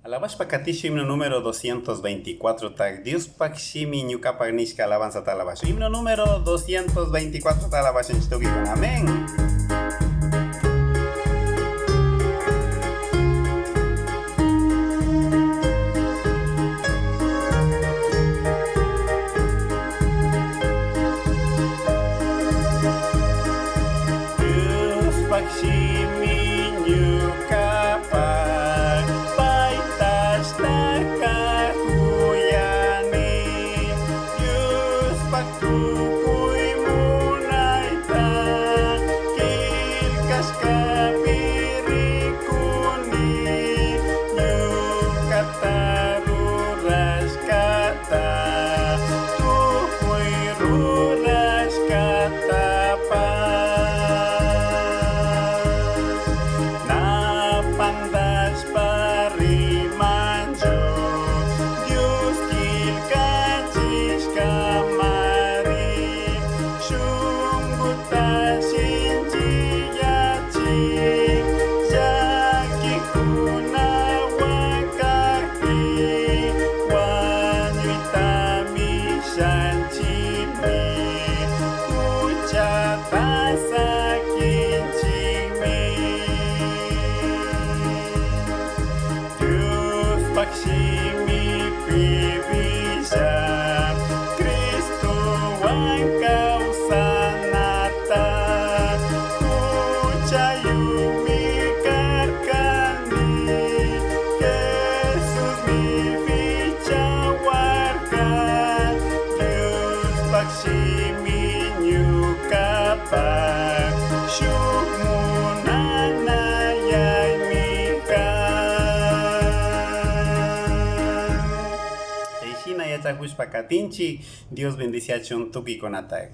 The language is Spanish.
Alabashpa Katishu himno número 224 tag Dios Pakshimi Ñukapak Nishka alabanza talabash. Himno número 224 talabash en Chitoki con amén. Dios Pakshimi Ñukapak paitas takakuyani Dios Paktukuy munaita kilkas kapirikuni Ñukataruras kata tukuy ruras katapa Napandas parimanjo Dios kilkachis kamari Shunguta sinchiyachik Yakikuna wakaki Wanyuitami shanchimi Kuchata sakinchimi Dios Pakshimi pibisha Cristo wangkausanata Kuchayumi karkani Jesus mi fichawarka Dios Pakshimi Ñukapak Shukmunanayay Teishina yachakushpa katinchi Dios bendice a Chuntuki con atay.